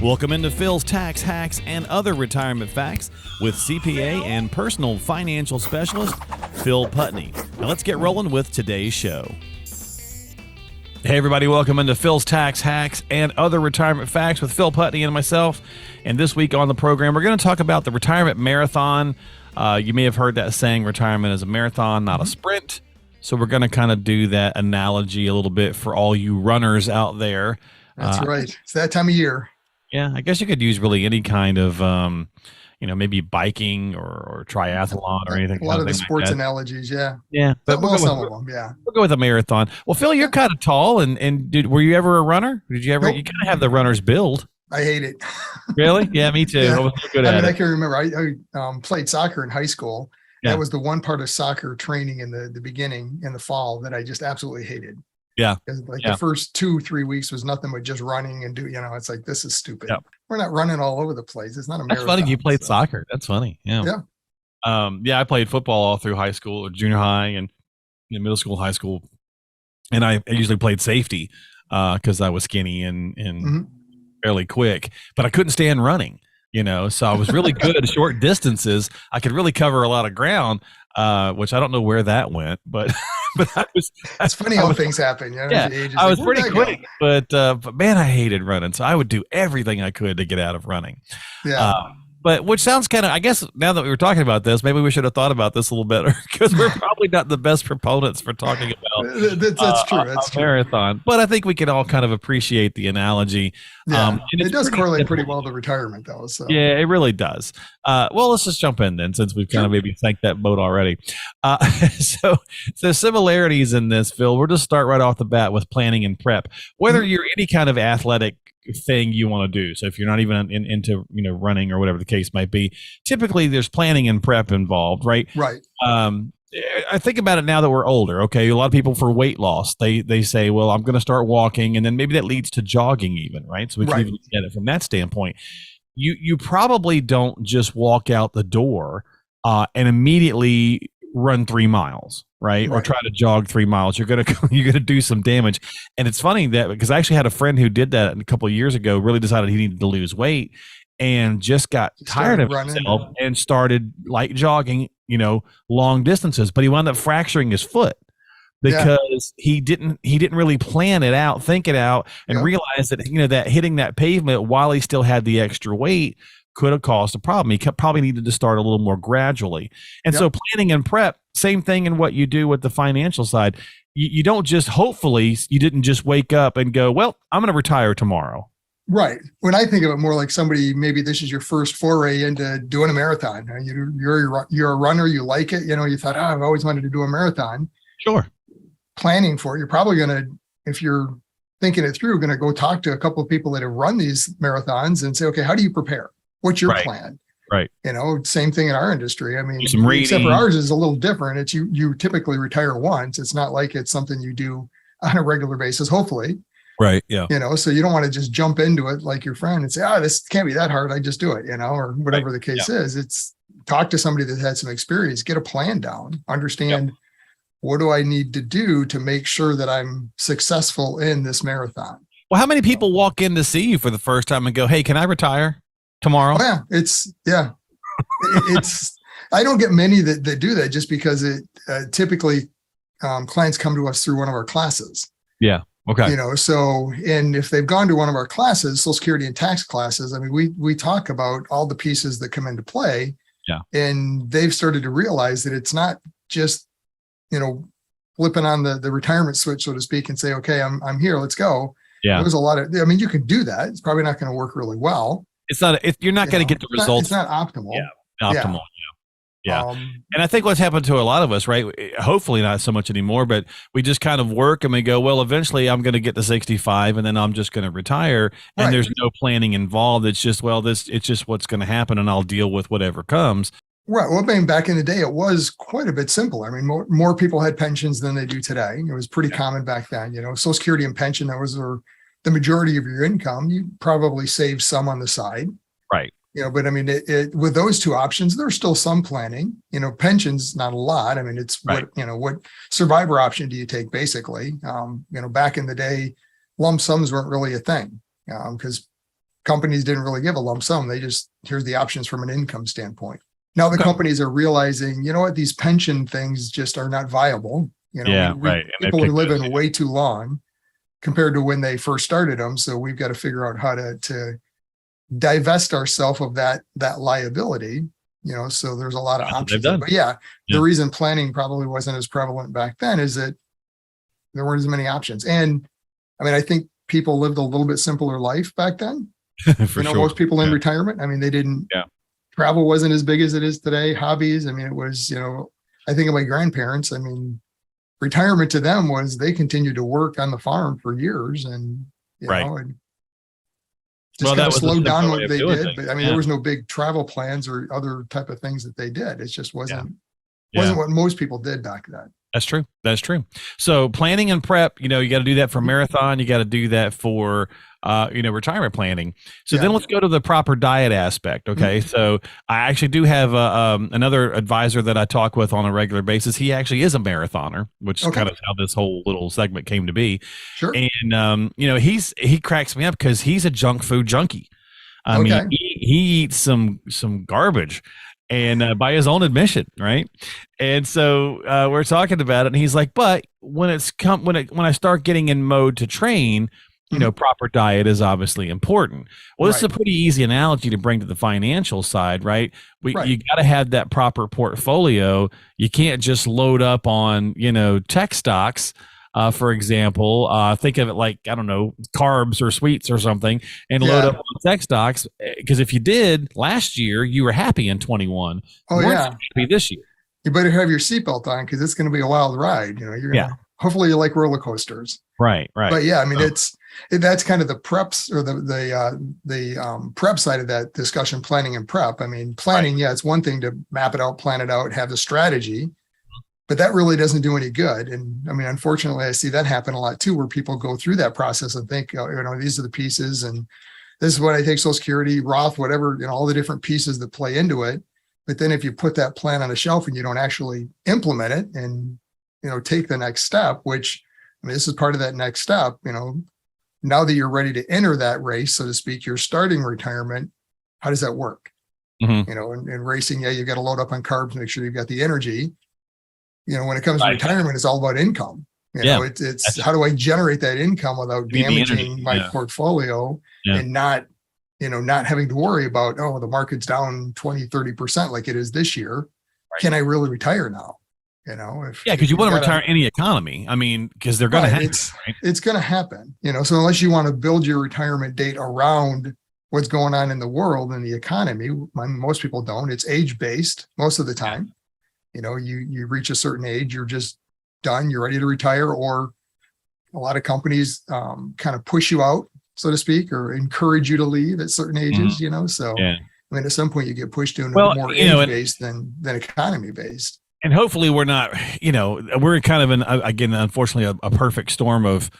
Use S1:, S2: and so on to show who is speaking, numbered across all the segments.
S1: Welcome into Phil's Tax Hacks and Other Retirement Facts with CPA and personal financial specialist Phil Putney. Now let's get rolling with today's show. Hey everybody, welcome into Phil's Tax Hacks and Other Retirement Facts with Phil Putney and myself. And this week on the program, we're going to talk about the retirement marathon. You may have heard that saying, retirement is a marathon, not a sprint. So we're going to kind of do that analogy a little bit for all you runners out there.
S2: That's right. It's that time of year.
S1: Yeah, I guess you could use really any kind of, maybe biking or triathlon or anything.
S2: A lot of the sports analogies, yeah.
S1: Yeah, but
S2: some of them, yeah.
S1: We'll go with a marathon. Well, Phil, you're kind of tall, and were you ever a runner? Did you ever?
S2: Nope.
S1: You kind of have the runner's build.
S2: I hate it.
S1: Really? Yeah, me too.
S2: Yeah.
S1: I wasn't good at it.
S2: I can remember I played soccer in high school.
S1: Yeah.
S2: That was the one part of soccer training in the beginning in the fall that I just absolutely hated.
S1: Yeah.
S2: The first 2-3 weeks was nothing but just running and it's like, this is stupid.
S1: Yep.
S2: We're not running all over the place. It's not a marathon.
S1: That's funny. You played soccer. That's funny. Yeah.
S2: Yeah.
S1: I played football all through high school or junior high and middle school, high school. And I usually played safety because I was skinny and fairly quick, but I couldn't stand running, so I was really good at short distances. I could really cover a lot of ground, which I don't know where that went, but
S2: it's funny how things happen.
S1: Yeah, I was pretty quick, but man, I hated running. So I would do everything I could to get out of running.
S2: Yeah.
S1: But which sounds kind of, I guess now that we were talking about this, maybe we should have thought about this a little better because we're probably not the best proponents for talking about
S2: that's true. That's
S1: a marathon. But I think we can all kind of appreciate the analogy.
S2: Yeah, it does correlate pretty well to retirement though. So.
S1: Yeah, it really does. Well, let's just jump in then since we've kind of maybe sank that boat already. So similarities in this, Phil, we'll just start right off the bat with planning and prep. Whether you're any kind of athletic thing you want to do. So if you're not even into running or whatever the case might be, typically there's planning and prep involved, right?
S2: Right.
S1: I think about it now that we're older. Okay, a lot of people for weight loss, they say, well, I'm going to start walking, and then maybe that leads to jogging, even, right? So we can even look at it from that standpoint. You probably don't just walk out the door and immediately run 3 miles. Right. Or try to jog 3 miles. You're gonna do some damage. And it's funny that because I actually had a friend who did that a couple of years ago, really decided he needed to lose weight and just got tired of himself and started like jogging, long distances. But he wound up fracturing his foot because he didn't really plan it out, think it out, and realize that that hitting that pavement while he still had the extra weight could have caused a problem. He probably needed to start a little more gradually. And so planning and prep, same thing in what you do with the financial side. You don't just, hopefully, you didn't just wake up and go, well, I'm going to retire tomorrow.
S2: Right. When I think of it more like somebody, maybe this is your first foray into doing a marathon. You're a runner, you like it. You thought, I've always wanted to do a marathon.
S1: Sure. Planning
S2: for it. You're probably going to, if you're thinking it through, going to go talk to a couple of people that have run these marathons and say, okay, how do you prepare? What's your plan?
S1: Right.
S2: Same thing in our industry. I mean,
S1: except
S2: for ours is a little different. It's you typically retire once. It's not like it's something you do on a regular basis, hopefully.
S1: Right. Yeah.
S2: So you don't want to just jump into it like your friend and say, this can't be that hard. I just do it, or whatever the case is. It's talk to somebody that had some experience, get a plan down, understand what do I need to do to make sure that I'm successful in this marathon.
S1: Well, how many people walk in to see you for the first time and go, hey, can I retire tomorrow?
S2: Oh, yeah, it's I don't get many that do that just because it typically clients come to us through one of our classes.
S1: Yeah. Okay.
S2: So, and if they've gone to one of our classes, Social Security and tax classes, I mean, we talk about all the pieces that come into play.
S1: Yeah.
S2: And they've started to realize that it's not just, flipping on the retirement switch, so to speak, and say, okay, I'm here, let's go.
S1: Yeah.
S2: There's a lot of, you can do that. It's probably not going to work really well.
S1: It's not, you're not going to get the results.
S2: It's not optimal.
S1: Yeah. Optimal. Yeah. And I think what's happened to a lot of us, right? Hopefully not so much anymore, but we just kind of work and we go, well, eventually I'm going to get to 65 and then I'm just going to retire. And there's no planning involved. It's just, it's just what's going to happen and I'll deal with whatever comes.
S2: Right. Well, I mean, back in the day, it was quite a bit simpler. I mean, more people had pensions than they do today. It was pretty common back then, Social Security and pension, that was the majority of your income. You probably saved some on the side.
S1: Right.
S2: But I mean, with those two options, there's still some planning. Pensions, not a lot. I mean, it's what survivor option do you take, basically? Back in the day, lump sums weren't really a thing because companies didn't really give a lump sum. They just, here's the options from an income standpoint. Now the companies are realizing, you know what, these pension things just are not viable. You know,
S1: right.
S2: People are living way too long compared to when they first started them. So we've got to figure out how to divest ourselves of that liability. You know, so there's a lot of options. But the reason planning probably wasn't as prevalent back then is that there weren't as many options. And I mean, I think people lived a little bit simpler life back then. Most people in retirement, I mean, they didn't, travel wasn't as big as it is today. Hobbies, I mean, it was, I think of my grandparents, I mean, retirement to them was they continued to work on the farm for years and, you know, and just kind of slowed down what they did. But I mean, there was no big travel plans or other type of things that they did. It just wasn't what most people did back then.
S1: That's true. That's true. So planning and prep, you got to do that for marathon. You got to do that for, retirement planning. So then let's go to the proper diet aspect. Okay. So I actually do have another advisor that I talk with on a regular basis. He actually is a marathoner, which is kind of how this whole little segment came to be.
S2: Sure.
S1: And, he cracks me up because he's a junk food junkie. I mean, he eats some garbage. And by his own admission, right? And so we're talking about it, and he's like, "But when I start getting in mode to train, proper diet is obviously important." Well, this is a pretty easy analogy to bring to the financial side, right? You got to have that proper portfolio. You can't just load up on tech stocks. For example, think of it like, I don't know, carbs or sweets or something, and load up on tech stocks. Because if you did last year, you were happy in 21.
S2: Oh,
S1: happy this year.
S2: You better have your seatbelt on because it's going to be a wild ride. You're gonna, hopefully you like roller coasters.
S1: Right.
S2: But I mean, that's kind of the preps or the prep side of that discussion, planning and prep. I mean, planning, it's one thing to map it out, plan it out, have the strategy. But that really doesn't do any good. And I mean, unfortunately, I see that happen a lot too, where people go through that process and think, these are the pieces and this is what I take, Social Security, Roth, whatever, all the different pieces that play into it. But then if you put that plan on a shelf and you don't actually implement it and, take the next step, which, I mean, this is part of that next step, now that you're ready to enter that race, so to speak, you're starting retirement, how does that work? In racing, you've got to load up on carbs, make sure you've got the energy. When it comes to retirement, it's all about income. It's how do I generate that income without damaging my portfolio and not having to worry about, the market's down 20, 30% like it is this year. Right. Can I really retire now? Because
S1: you want to retire any economy. I mean, because they're going to happen.
S2: It's going to happen. So unless you want to build your retirement date around what's going on in the world and the economy, most people don't. It's age-based most of the time. You reach a certain age, you're just done, you're ready to retire, or a lot of companies kind of push you out, so to speak, or encourage you to leave at certain ages, so I mean, at some point you get pushed to more age-based than economy-based.
S1: And hopefully we're not, we're kind of again, unfortunately, a perfect storm of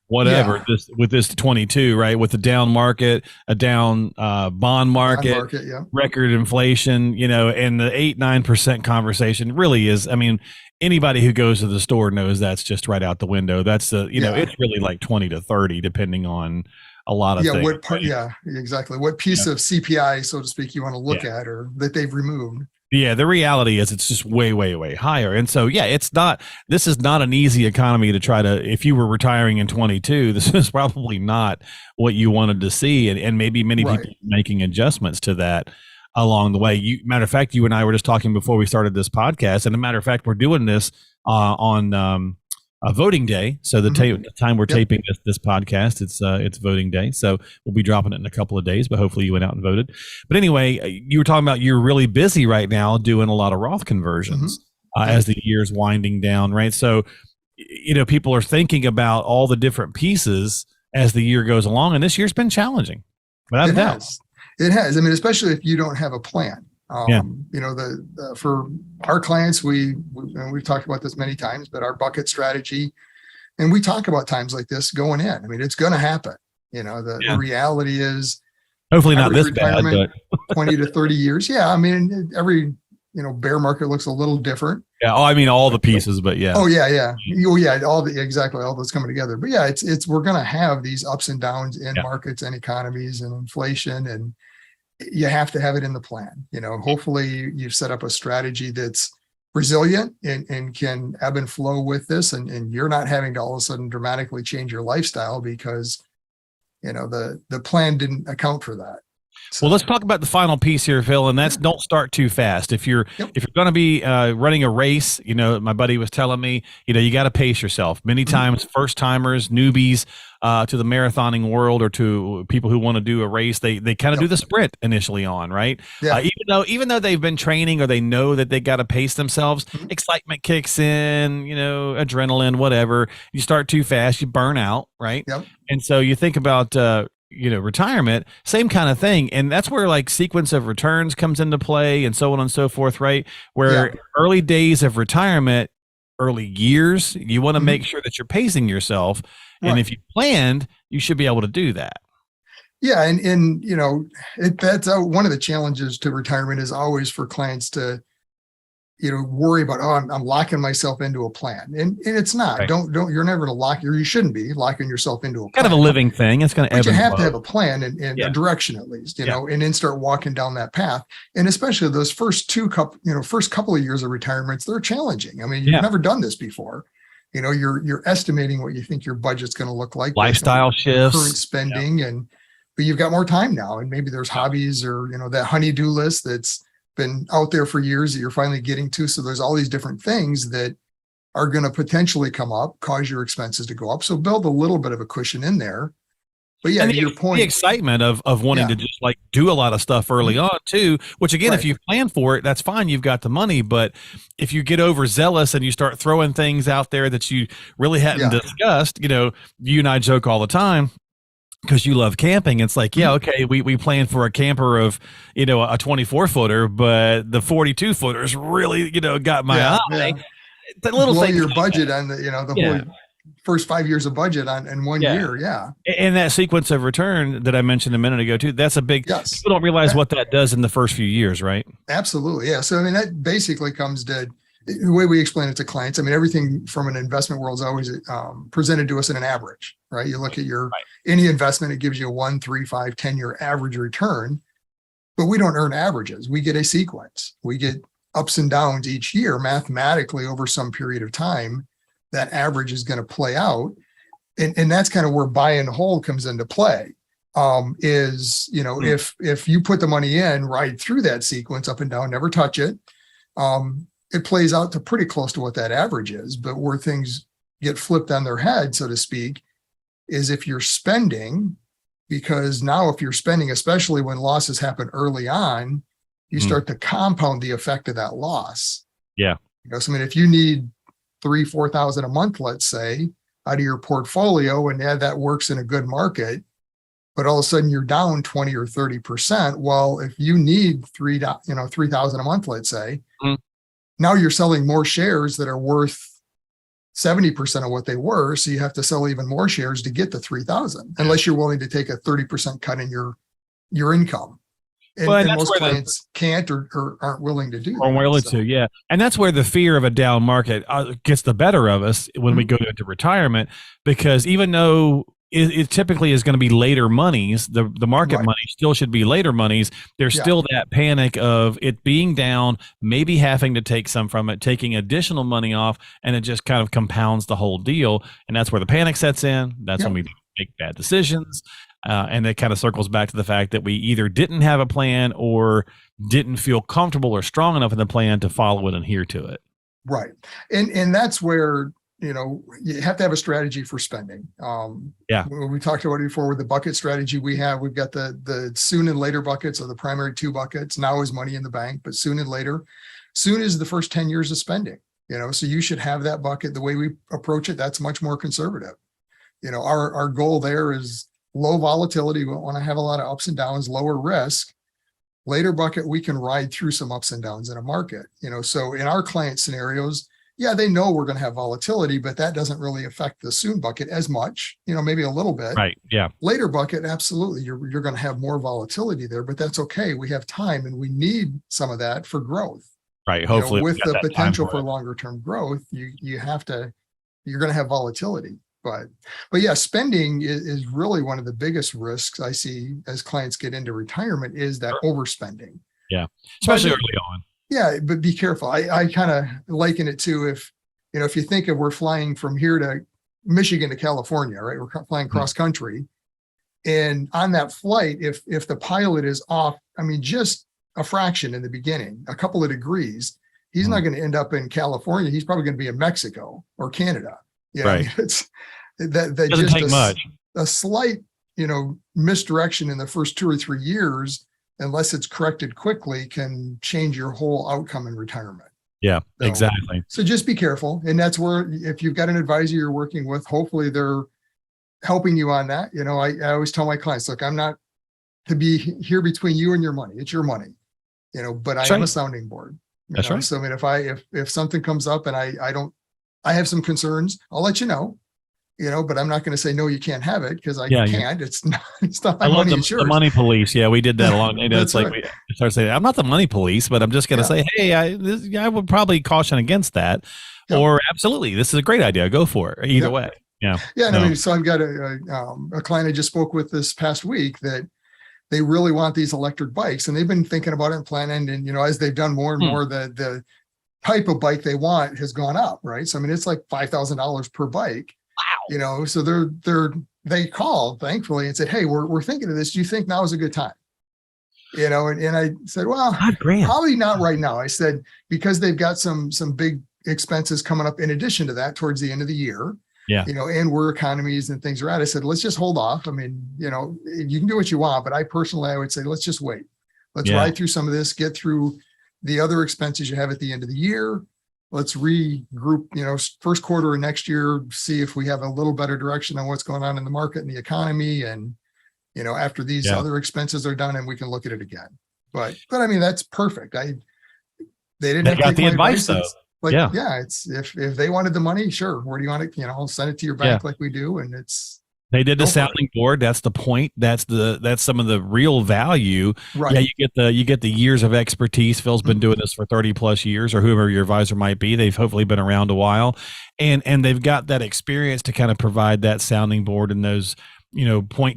S1: whatever with this 22, right? With the down market, a down bond market, record inflation, and the 8-9% conversation really is. I mean, anybody who goes to the store knows that's just right out the window. That's it's really like 20 to 30, depending on a lot of things.
S2: What part? Yeah, exactly. What piece of CPI, so to speak, you want to look at or that they've removed?
S1: Yeah, the reality is it's just way, way, way higher. And so, this is not an easy economy to try to, if you were retiring in 22, this is probably not what you wanted to see. And maybe many people are making adjustments to that along the way. Matter of fact, you and I were just talking before we started this podcast. And a matter of fact, we're doing this on voting day. So the time we're taping this podcast, it's voting day. So we'll be dropping it in a couple of days, but hopefully you went out and voted. But anyway, you were talking about you're really busy right now doing a lot of Roth conversions as the year's winding down, right? So, people are thinking about all the different pieces as the year goes along, and this year's been challenging. Without a doubt.
S2: It has. I mean, especially if you don't have a plan. For our clients, we've talked about this many times, but our bucket strategy, and we talk about times like this going in. I mean, it's going to happen. The reality is,
S1: hopefully not this bad, but
S2: 20 to 30 years. Yeah. I mean, every bear market looks a little different.
S1: Yeah. Oh, I mean, all the pieces, but yeah.
S2: Oh yeah. Oh yeah. Exactly. All those coming together. But yeah, we're going to have these ups and downs in markets and economies and inflation, and you have to have it in the plan. Hopefully you've set up a strategy that's resilient and can ebb and flow with this, and you're not having to all of a sudden dramatically change your lifestyle because, the plan didn't account for that. So,
S1: well, let's talk about the final piece here, Phil, and that's don't start too fast. If you're going to be running a race, my buddy was telling me, you got to pace yourself. Many times, first timers, newbies to the marathoning world, or to people who want to do a race, they kind of do the sprint initially on, right?
S2: Yeah.
S1: Even though they've been training or they know that they got to pace themselves, excitement kicks in, adrenaline, whatever. You start too fast, you burn out, right?
S2: Yep.
S1: And so you think about retirement, same kind of thing. And that's where like sequence of returns comes into play and so on and so forth, right? Where early days of retirement, early years, you want to make sure that you're pacing yourself. And if you planned, you should be able to do that.
S2: Yeah. And that's one of the challenges to retirement is always for clients to, worry about, I'm locking myself into a plan. And it's not,
S1: Right.
S2: don't, you're never going to lock, or you shouldn't be locking yourself into a plan.
S1: Kind of a living thing. It's going to ebb
S2: But you
S1: and
S2: have to
S1: flow.
S2: have a plan and a direction at least, and then start walking down that path. And especially those first couple of years of retirements, they're challenging. I mean, you've never done this before. You're estimating what you think your budget's going to look like,
S1: lifestyle shifts,
S2: current spending, but you've got more time now, and maybe there's hobbies or that honey-do list that's been out there for years that you're finally getting to. So there's all these different things that are going to potentially come up, cause your expenses to go up. So build a little bit of a cushion in there. But yeah, to your point,
S1: the excitement of wanting to just like do a lot of stuff early on too, which again, if you plan for it, that's fine. You've got the money. But if you get overzealous and you start throwing things out there that you really hadn't discussed, you and I joke all the time, because you love camping. It's like, okay, we planned for a camper of, a 24-footer, but the 42-footers really, got my eye.
S2: Yeah.
S1: The little
S2: blow
S1: things
S2: your
S1: like
S2: budget
S1: that.
S2: on the whole first 5 years of budget in 1 year. Yeah.
S1: And that sequence of return that I mentioned a minute ago too, that's a big, people don't realize what that does in the first few years, right?
S2: Absolutely. Yeah. So, I mean, that basically comes to the way we explain it to clients. I mean, everything from an investment world is always presented to us in an average, right? You look at any investment, it gives you a 1, 3, 5, 10-year average return, but we don't earn averages. We get a sequence. We get ups and downs each year mathematically over some period of time. That average is going to play out. And that's kind of where buy and hold comes into play. If you put the money in, ride through that sequence up and down, never touch it. It plays out to pretty close to what that average is. But where things get flipped on their head, so to speak, is if you're spending, because now if you're spending, especially when losses happen early on, you start to compound the effect of that loss.
S1: Yeah.
S2: So I mean, if you need 3,000-4,000 a month, let's say, out of your portfolio, and that works in a good market, but all of a sudden you're down 20 or 30%. Well, if you need 3,000 a month, let's say, now you're selling more shares that are worth 70% of what they were. So you have to sell even more shares to get to 3,000, unless you're willing to take a 30% cut in your income. And most clients can't or aren't willing to do that.
S1: Or willing to, yeah. And that's where the fear of a down market gets the better of us when we go into retirement, because even though it typically is going to be later monies, the market money still should be later monies. There's still that panic of it being down, maybe having to take some from it, taking additional money off, and it just kind of compounds the whole deal. And that's where the panic sets in. That's when we make bad decisions. And it kind of circles back to the fact that we either didn't have a plan or didn't feel comfortable or strong enough in the plan to follow it and adhere to it.
S2: Right. And that's where, you have to have a strategy for spending. We talked about it before with the bucket strategy we've got the soon and later buckets, or the primary two buckets. Now is money in the bank, but soon and later. Soon is the first 10 years of spending, so you should have that bucket. The way we approach it, that's much more conservative. Our goal there is low volatility. We don't want to have a lot of ups and downs, lower risk. Later bucket, we can ride through some ups and downs in a market. So in our client scenarios, they know we're going to have volatility, but that doesn't really affect the soon bucket as much, maybe a little bit.
S1: Right. Yeah.
S2: Later bucket, absolutely. You're going to have more volatility there, but that's okay. We have time and we need some of that for growth.
S1: Right. Hopefully
S2: with the potential for
S1: it.
S2: longer term growth, you're going to have volatility. But yeah, spending is really one of the biggest risks I see as clients get into retirement, is that overspending.
S1: Yeah. Especially early on.
S2: Yeah, but be careful. I kind of liken it to, if you think of, we're flying from here to Michigan to California, right? We're flying cross country. And on that flight, if the pilot is off, I mean, just a fraction in the beginning, a couple of degrees, he's not going to end up in California. He's probably going to be in Mexico or Canada.
S1: Right.
S2: It's that
S1: doesn't
S2: just
S1: take much.
S2: A slight, misdirection in the first 2 or 3 years, unless it's corrected quickly, can change your whole outcome in retirement.
S1: Yeah, exactly.
S2: So just be careful. And that's where, if you've got an advisor you're working with, hopefully they're helping you on that. I always tell my clients, look, I'm not to be here between you and your money. It's your money, but I am a sounding board.
S1: That's right.
S2: So I mean, if something comes up and I have some concerns, I'll let you know, but I'm not going to say, no, you can't have it, because I can't. It's not my money.
S1: The money police. Yeah, we did that a long time. It's like we start saying, I'm not the money police, but I'm just going to say, hey, I would probably caution against that. Yeah. Or absolutely, this is a great idea. Go for it. Either way. Yeah.
S2: Yeah. And I mean, so I've got a client I just spoke with this past week that they really want these electric bikes, and they've been thinking about it and planning. And, as they've done more and more, the type of bike they want has gone up. Right. So, I mean, it's like $5,000 per bike. Wow. So they called, thankfully, and said, hey, we're thinking of this. Do you think now is a good time? And I said, well, probably not right now. I said, because they've got some big expenses coming up in addition to that towards the end of the year. Yeah. And where economies and things are at. I said, let's just hold off. I mean, you can do what you want, but I would say, let's just wait. Let's ride through some of this, get through the other expenses you have at the end of the year. Let's regroup, first quarter of next year, see if we have a little better direction on what's going on in the market and the economy. And, after these other expenses are done, and we can look at it again. But I mean, that's perfect. They didn't have to take the advice though. Like, it's if they wanted the money, sure. Where do you want it? I'll send it to your bank like we do. And
S1: they did the sounding board. That's the point. That's some of the real value. Right. Yeah. You get the years of expertise. Phil's been doing this for 30 plus years, or whoever your advisor might be. They've hopefully been around a while, and they've got that experience to kind of provide that sounding board and those,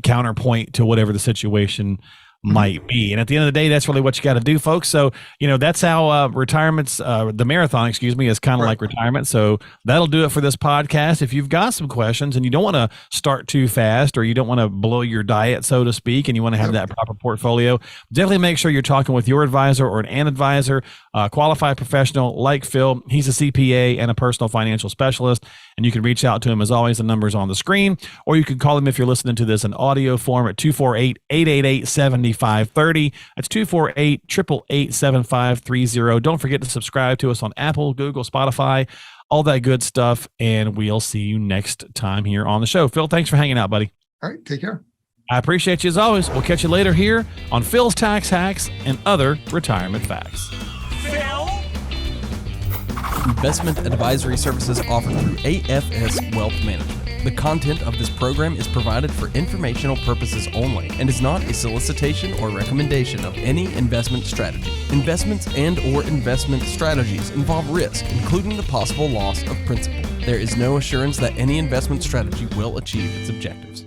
S1: counterpoint to whatever the situation might be. And at the end of the day, that's really what you got to do, folks. So, that's how the marathon, is kind of like retirement. So that'll do it for this podcast. If you've got some questions and you don't want to start too fast, or you don't want to blow your diet, so to speak, and you want to have that proper portfolio, definitely make sure you're talking with your advisor or an advisor, qualified professional like Phil. He's a CPA and a personal financial specialist, and you can reach out to him. As always, the number's on the screen, or you can call him if you're listening to this in audio form at 248-888-7530. That's 248-888-7530. Don't forget to subscribe to us on Apple, Google, Spotify, all that good stuff. And we'll see you next time here on the show. Phil, thanks for hanging out, buddy.
S2: All right. Take care.
S1: I appreciate you as always. We'll catch you later here on Phil's Tax Hacks and Other Retirement Facts.
S3: Phil? Investment advisory services offered through AFS Wealth Management. The content of this program is provided for informational purposes only and is not a solicitation or recommendation of any investment strategy. Investments and/or investment strategies involve risk, including the possible loss of principal. There is no assurance that any investment strategy will achieve its objectives.